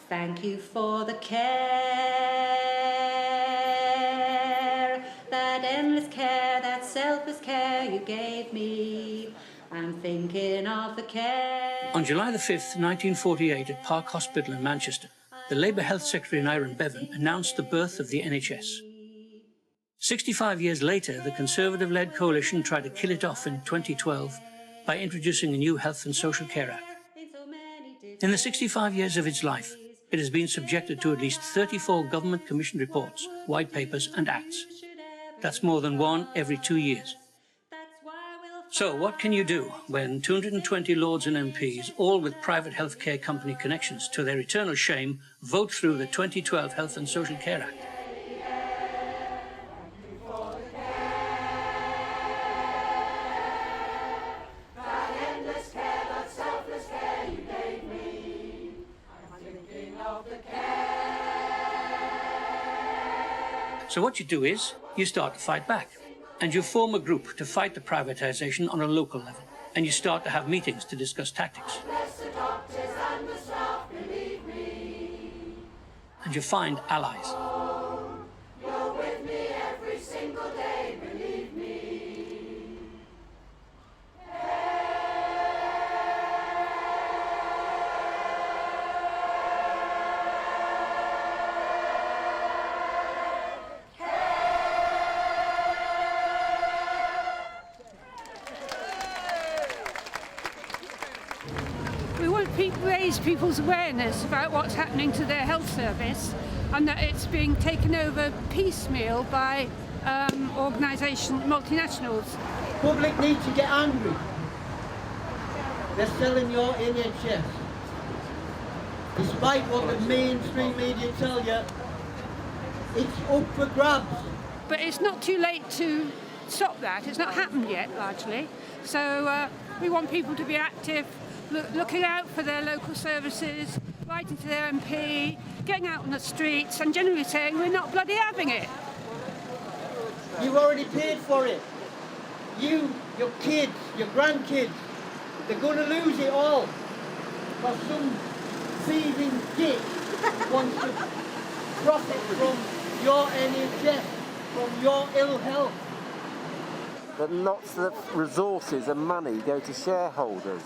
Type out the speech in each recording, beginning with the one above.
Thank you for the care, that endless care, that selfless care you gave me. I'm thinking of the care. On July the 5th, 1948, at Park Hospital in Manchester, the Labour Health Secretary Nyron Bevan announced the birth of the NHS. 65 years later, the Conservative-led coalition tried to kill it off in 2012 by introducing a new Health and Social Care Act. In the 65 years of its life, it has been subjected to at least 34 government-commissioned reports, white papers and acts. That's more than one every 2 years. So what can you do when 220 Lords and MPs, all with private healthcare company connections, to their eternal shame, vote through the 2012 Health and Social Care Act? So what you do is, you start to fight back. And you form a group to fight the privatisation on a local level. And you start to have meetings to discuss tactics. And you find allies. You're with me every single day, believe me. We want to raise people's awareness about what's happening to their health service and that it's being taken over piecemeal by multinationals. Public need to get angry. They're selling your NHS. Despite what the mainstream media tell you, it's up for grabs. But it's not too late to stop that. It's not happened yet, largely. So we want people to be active, looking out for their local services, writing to their MP, getting out on the streets and generally saying we're not bloody having it. You've already paid for it. You, your kids, your grandkids, they're going to lose it all because some thieving dick wants to profit from your NHS, from your ill health. That lots of resources and money go to shareholders.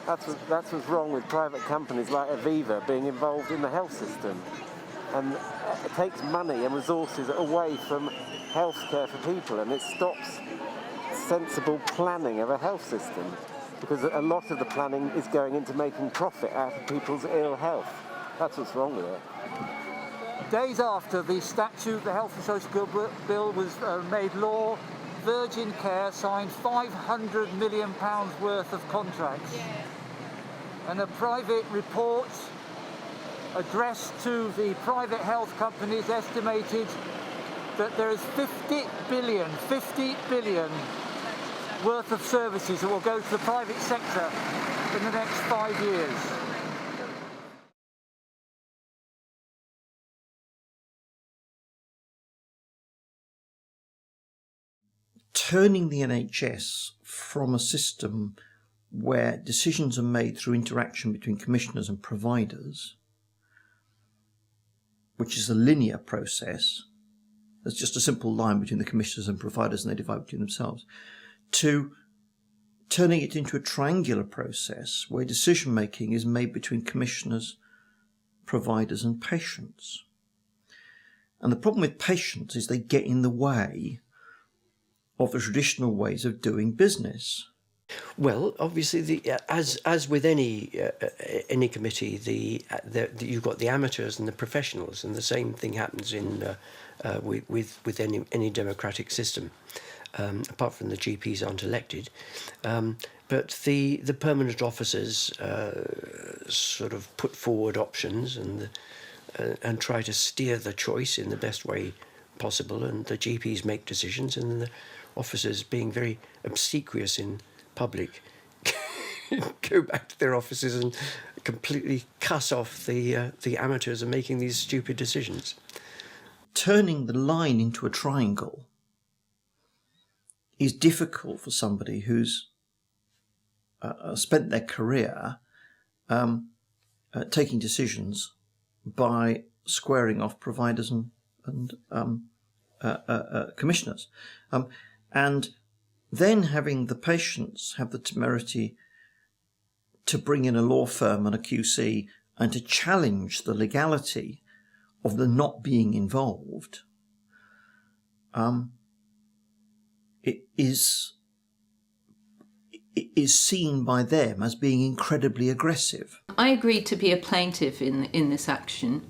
That's what's wrong with private companies like Aviva being involved in the health system. And it takes money and resources away from healthcare for people, and it stops sensible planning of a health system, because a lot of the planning is going into making profit out of people's ill health. That's what's wrong with it. Days after the statute, the Health and Social Bill was made law, Virgin Care signed £500 million worth of contracts. And a private report addressed to the private health companies estimated that there is 50 billion worth of services that will go to the private sector in the next 5 years. Turning the NHS from a system where decisions are made through interaction between commissioners and providers, which is a linear process, there's just a simple line between the commissioners and providers and they divide between themselves, to turning it into a triangular process where decision making is made between commissioners, providers and patients. And the problem with patients is they get in the way of the traditional ways of doing business. Well, obviously, as with any committee, you've got the amateurs and the professionals, and the same thing happens with any democratic system. Apart from the GPs aren't elected, but the permanent officers sort of put forward options and try to steer the choice in the best way possible, and the GPs make decisions, and the officers, being very obsequious in public, go back to their offices and completely cuss off the amateurs and making these stupid decisions. Turning the line into a triangle is difficult for somebody who's spent their career taking decisions by squaring off providers and commissioners. And then having the patients have the temerity to bring in a law firm and a QC and to challenge the legality of the not being involved, it is seen by them as being incredibly aggressive. I agreed to be a plaintiff in this action,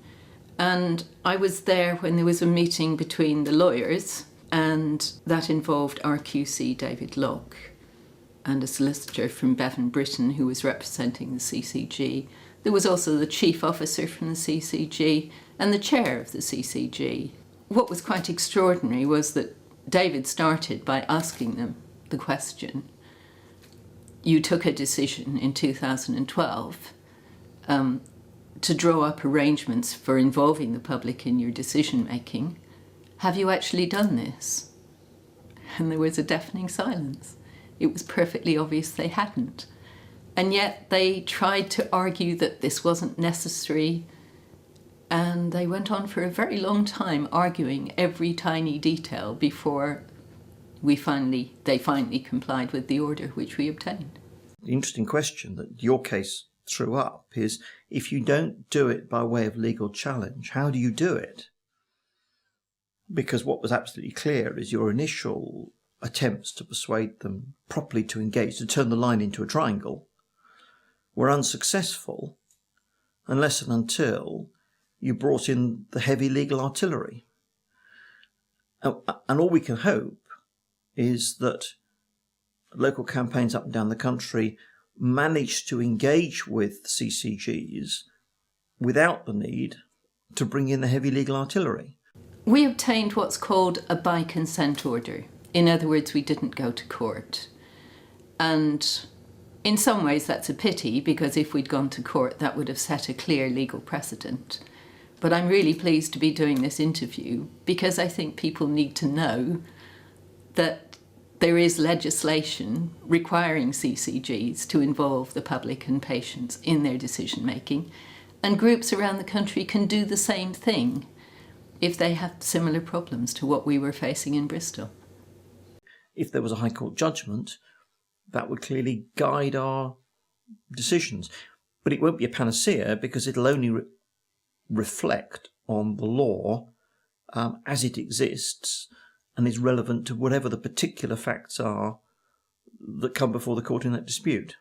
and I was there when there was a meeting between the lawyers, and that involved our QC David Locke and a solicitor from Bevan Britain who was representing the CCG. There was also the chief officer from the CCG and the chair of the CCG. What was quite extraordinary was that David started by asking them the question, you took a decision in 2012 to draw up arrangements for involving the public in your decision making. Have you actually done this? And there was a deafening silence. It was perfectly obvious they hadn't. And yet they tried to argue that this wasn't necessary, and they went on for a very long time arguing every tiny detail before they finally complied with the order which we obtained. The interesting question that your case threw up is, if you don't do it by way of legal challenge, how do you do it? Because what was absolutely clear is your initial attempts to persuade them properly to engage, to turn the line into a triangle, were unsuccessful unless and until you brought in the heavy legal artillery. And all we can hope is that local campaigns up and down the country manage to engage with CCGs without the need to bring in the heavy legal artillery. We obtained what's called a by consent order. In other words, we didn't go to court. And in some ways that's a pity, because if we'd gone to court, that would have set a clear legal precedent. But I'm really pleased to be doing this interview because I think people need to know that there is legislation requiring CCGs to involve the public and patients in their decision making, and groups around the country can do the same thing if they have similar problems to what we were facing in Bristol. If there was a High Court judgment, that would clearly guide our decisions. But it won't be a panacea, because it'll only reflect on the law as it exists and is relevant to whatever the particular facts are that come before the court in that dispute.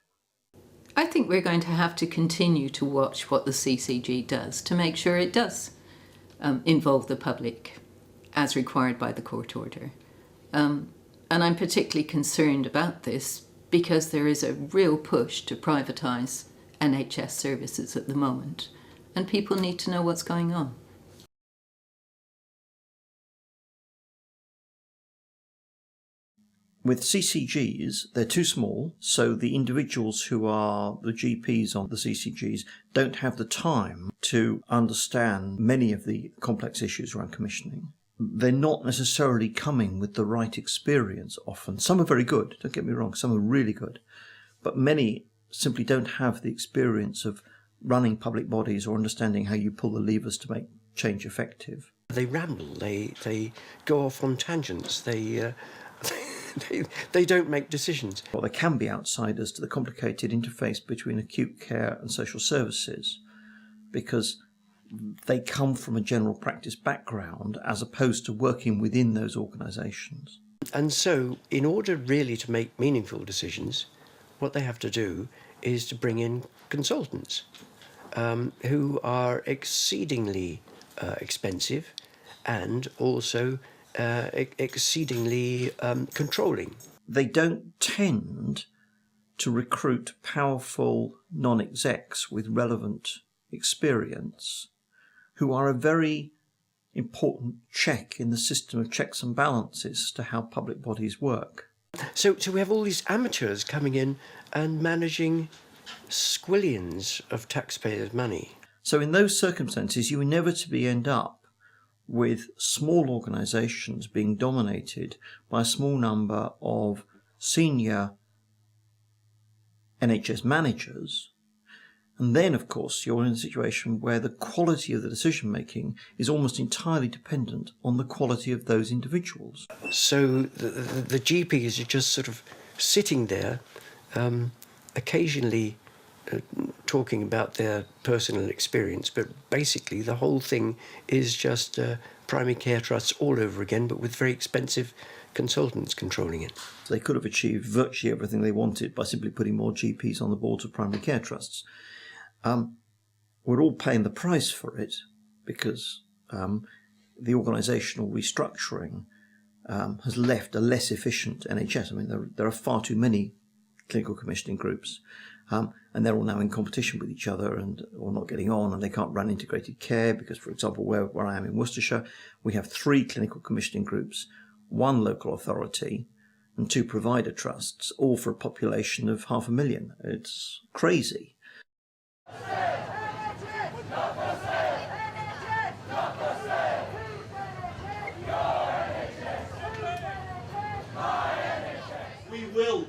I think we're going to have to continue to watch what the CCG does to make sure it does involve the public as required by the court order. And I'm particularly concerned about this because there is a real push to privatise NHS services at the moment, and people need to know what's going on. With CCGs, they're too small, so the individuals who are the GPs on the CCGs don't have the time to understand many of the complex issues around commissioning. They're not necessarily coming with the right experience often. Some are very good, don't get me wrong, some are really good, but many simply don't have the experience of running public bodies or understanding how you pull the levers to make change effective. They ramble, they go off on tangents, they don't make decisions. Well, they can be outsiders to the complicated interface between acute care and social services, because they come from a general practice background as opposed to working within those organisations. And so, in order really to make meaningful decisions, what they have to do is to bring in consultants who are exceedingly expensive and also exceedingly controlling. They don't tend to recruit powerful non-execs with relevant experience who are a very important check in the system of checks and balances to how public bodies work. So we have all these amateurs coming in and managing squillions of taxpayers' money. So in those circumstances, you inevitably end up with small organisations being dominated by a small number of senior NHS managers And then, of course, you're in a situation where the quality of the decision making is almost entirely dependent on the quality of those individuals. So the GPs are just sort of sitting there, occasionally talking about their personal experience, but basically the whole thing is just primary care trusts all over again, but with very expensive consultants controlling it. They could have achieved virtually everything they wanted by simply putting more GPs on the boards of primary care trusts. We're all paying the price for it because the organisational restructuring has left a less efficient NHS. I mean, there are far too many clinical commissioning groups, and they're all now in competition with each other or not getting on, and they can't run integrated care because, for example, where I am in Worcestershire, we have 3 clinical commissioning groups, 1 local authority, and 2 provider trusts, all for a population of 500,000. It's crazy. We will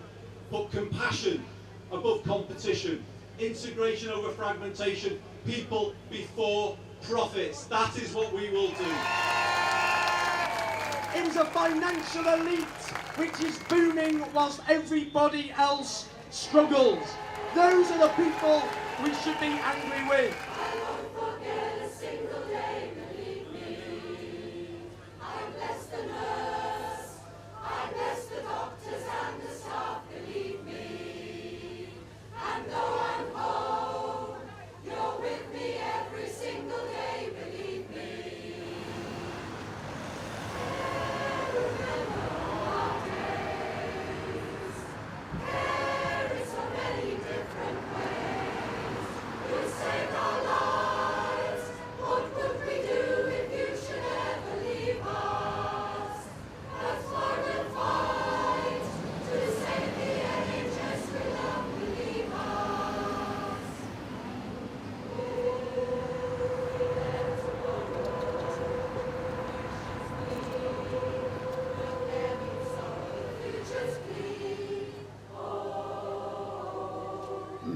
put compassion above competition, integration over fragmentation, people before profits. That is what we will do. It is a financial elite which is booming whilst everybody else struggles. Those are the people we should be angry with.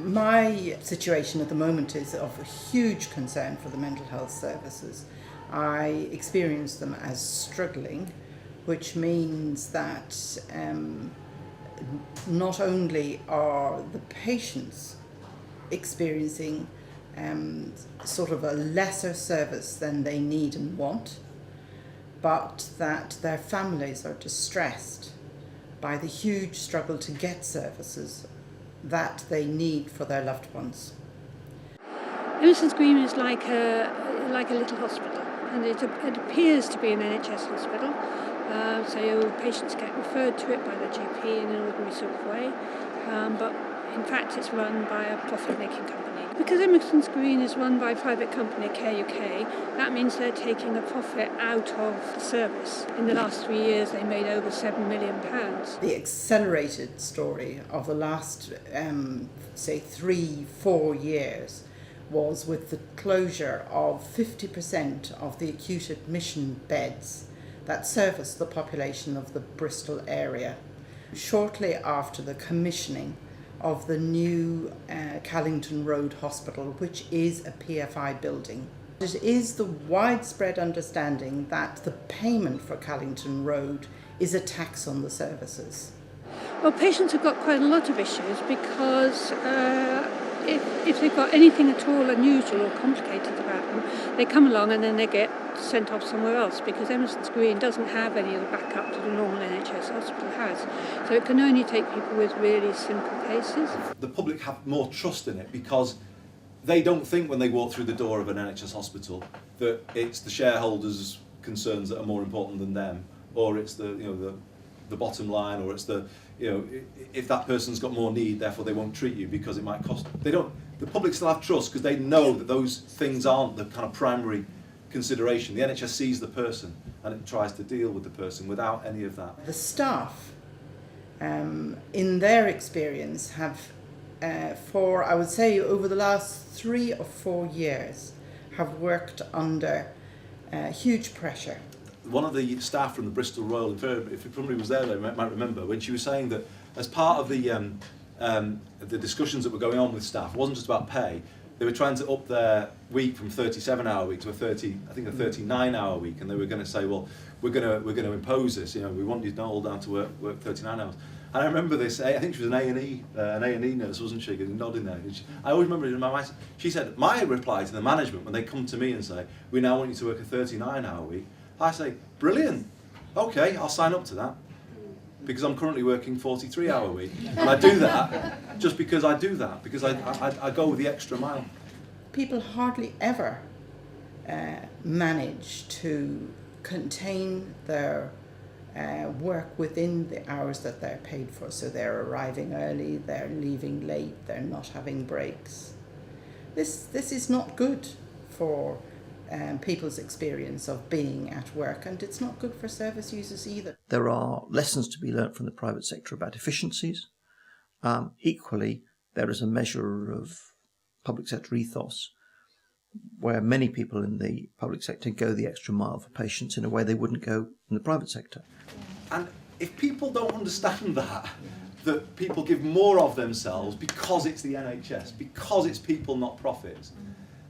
My situation at the moment is of a huge concern for the mental health services. I experience them as struggling, which means that not only are the patients experiencing sort of a lesser service than they need and want, but that their families are distressed by the huge struggle to get services that they need for their loved ones. Emerson's Green is like a little hospital, and it appears to be an NHS hospital. So patients get referred to it by their GP in an ordinary sort of way, but in fact it's run by a profit-making company. Because Emerson's Green is run by a private company, Care UK, that means they're taking a profit out of the service. In the last 3 years they made over £7 million. The accelerated story of the last, say, 3-4 years was with the closure of 50% of the acute admission beds that service the population of the Bristol area. Shortly after the commissioning of the new Callington Road Hospital, which is a PFI building. It is the widespread understanding that the payment for Callington Road is a tax on the services. Well, patients have got quite a lot of issues because if they've got anything at all unusual or complicated about them, they come along and then they get sent off somewhere else because Emerson's Green doesn't have any of the backup that a normal NHS hospital has. So it can only take people with really simple cases. The public have more trust in it because they don't think when they walk through the door of an NHS hospital that it's the shareholders' concerns that are more important than them, or it's the bottom line, or it's if that person's got more need, therefore they won't treat you because it might cost. The public still have trust because they know that those things aren't the kind of primary consideration. The NHS sees the person and it tries to deal with the person without any of that. The staff, in their experience, have, for I would say over the last 3 or 4 years, have worked under huge pressure. One of the staff from the Bristol Royal Infirmary, if somebody was there, they might remember, when she was saying that as part of the discussions that were going on with staff, it wasn't just about pay, They were trying to up their week from 37-hour week to a 39-hour week, and they were going to say, well, we're going to impose this. You know, we want you all down to work 39 hours. And I remember this. I think she was an A&E nurse, wasn't she? Nodding there. I always remember it in my mind. She said, my reply to the management when they come to me and say, we now want you to work a 39-hour week. I say, brilliant. Okay, I'll sign up to that. Because I'm currently working 43-hour week. And I do that just because I do that, because I go the extra mile. People hardly ever manage to contain their work within the hours that they're paid for. So they're arriving early, they're leaving late, they're not having breaks. This is not good for people's experience of being at work, and it's not good for service users either. There are lessons to be learnt from the private sector about efficiencies. Equally, there is a measure of public sector ethos where many people in the public sector go the extra mile for patients in a way they wouldn't go in the private sector. And if people don't understand that people give more of themselves because it's the NHS, because it's people, not profits,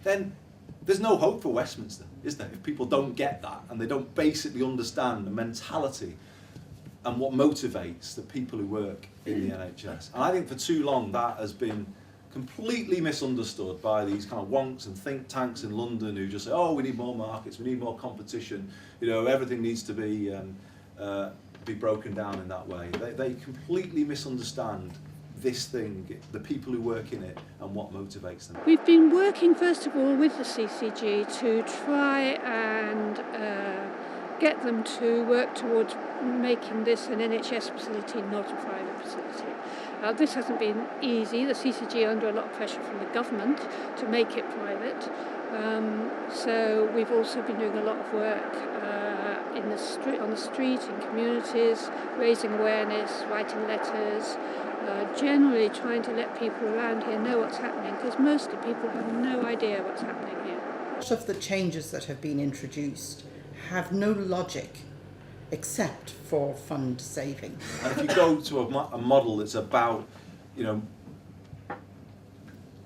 then there's no hope for Westminster, is there? If people don't get that and they don't basically understand the mentality and what motivates the people who work in the NHS. And I think for too long that has been completely misunderstood by these kind of wonks and think tanks in London who just say, oh, we need more markets, we need more competition, you know, everything needs to be broken down in that way. They completely misunderstand this thing, the people who work in it, and what motivates them. We've been working first of all with the CCG to try and get them to work towards making this an NHS facility, not a private facility. This hasn't been easy. The CCG are under a lot of pressure from the government to make it private. So we've also been doing a lot of work on the street, in communities, raising awareness, writing letters, generally trying to let people around here know what's happening, because mostly people have no idea what's happening here. Most of the changes that have been introduced have no logic except for fund saving. And if you go to a model that's about, you know,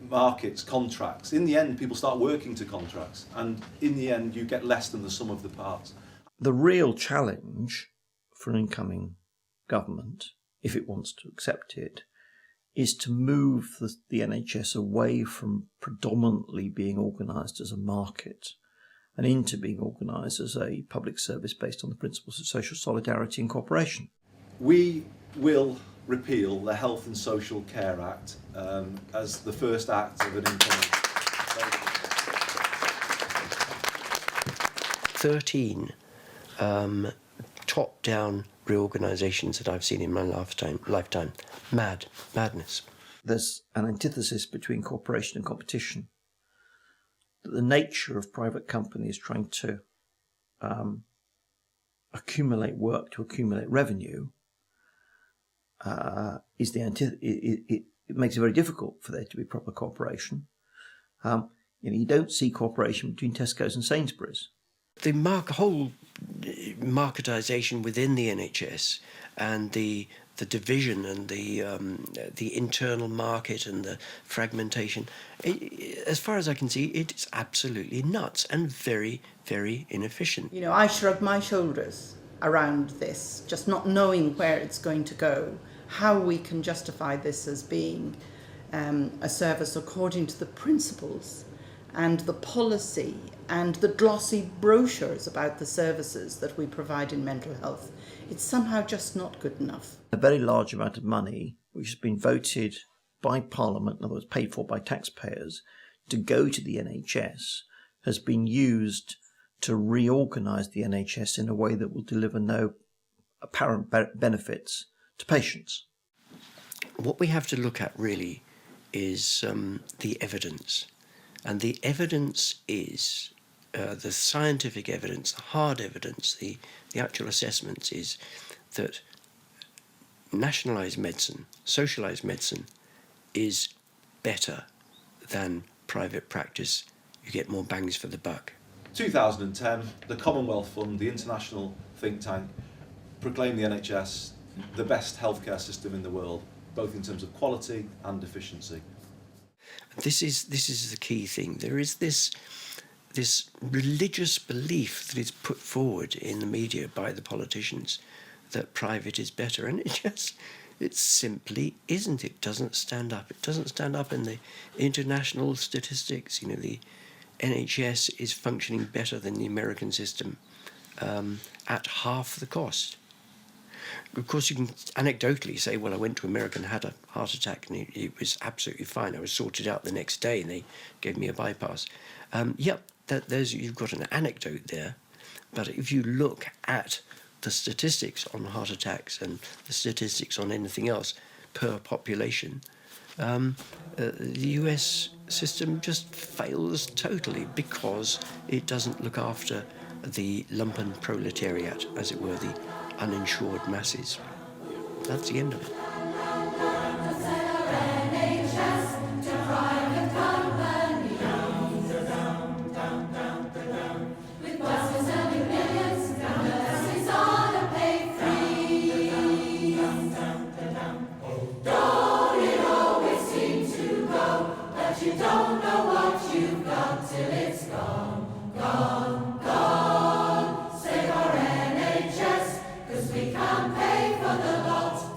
markets, contracts, in the end people start working to contracts, and in the end you get less than the sum of the parts. The real challenge for an incoming government, if it wants to accept it, is to move the NHS away from predominantly being organised as a market and into being organised as a public service based on the principles of social solidarity and cooperation. We will repeal the Health and Social Care Act as the first act of an incoming. 13 top-down reorganisations that I've seen in my lifetime. Madness. There's an antithesis between cooperation and competition. The nature of private companies trying to accumulate work to accumulate revenue is it makes it very difficult for there to be proper cooperation. You don't see cooperation between Tesco's and Sainsbury's. The whole marketisation within the NHS and the division and the internal market and the fragmentation, as far as I can see, it's absolutely nuts and very, very inefficient. You know, I shrug my shoulders around this, just not knowing where it's going to go, how we can justify this as being a service according to the principles and the policy and the glossy brochures about the services that we provide in mental health. It's somehow just not good enough. A very large amount of money, which has been voted by Parliament, in other words, paid for by taxpayers, to go to the NHS, has been used to reorganise the NHS in a way that will deliver no apparent benefits to patients. What we have to look at really is the evidence. And the evidence is, the scientific evidence, the hard evidence, the actual assessments is that nationalised medicine, socialised medicine, is better than private practice. You get more bangs for the buck. 2010, the Commonwealth Fund, the international think tank, proclaimed the NHS the best healthcare system in the world, both in terms of quality and efficiency. This is the key thing. There is this religious belief that is put forward in the media by the politicians that private is better, and it simply isn't. It doesn't stand up. It doesn't stand up in the international statistics. You know, the NHS is functioning better than the American system at half the cost. Of course, you can anecdotally say, well, I went to America and had a heart attack and it was absolutely fine. I was sorted out the next day and they gave me a bypass. You've got an anecdote there. But if you look at the statistics on heart attacks and the statistics on anything else per population, the US system just fails totally because it doesn't look after the lumpen proletariat, as it were, the uninsured masses. That's the end of it.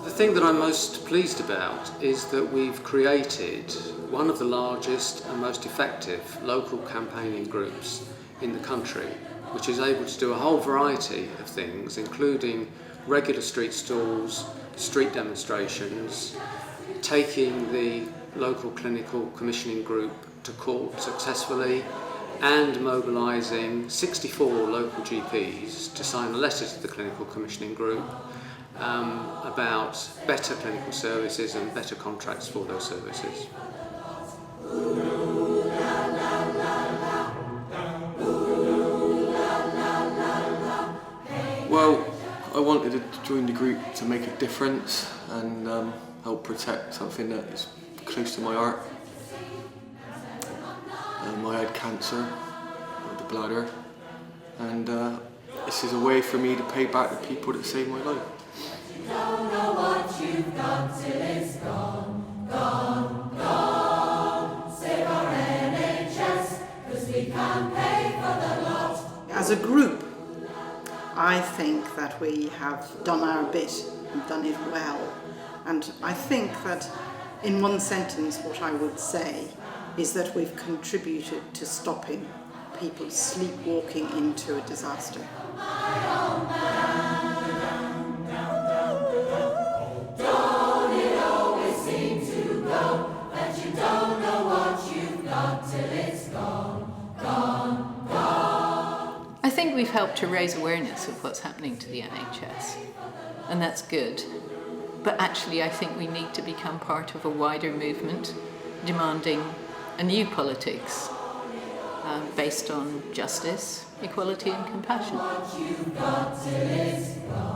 The thing that I'm most pleased about is that we've created one of the largest and most effective local campaigning groups in the country, which is able to do a whole variety of things, including regular street stalls, street demonstrations, taking the local clinical commissioning group to court successfully, and mobilising 64 local GPs to sign a letter to the clinical commissioning group about better clinical services and better contracts for those services. Well, I wanted to join the group to make a difference and help protect something that is close to my heart. I had cancer of the bladder, and this is a way for me to pay back the people that saved my life. Don't know what you've got till it's gone, gone, gone. Save our NHS, 'cause we can't pay for the lot. As a group, I think that we have done our bit and done it well. And I think that in one sentence what I would say is that we've contributed to stopping people sleepwalking into a disaster. Don't it always seem to go, that you don't know what you've got till it's gone, gone, gone. I think we've helped to raise awareness of what's happening to the NHS, and that's good. But actually, I think we need to become part of a wider movement demanding a new politics based on justice, equality and compassion. What you've got till it's gone.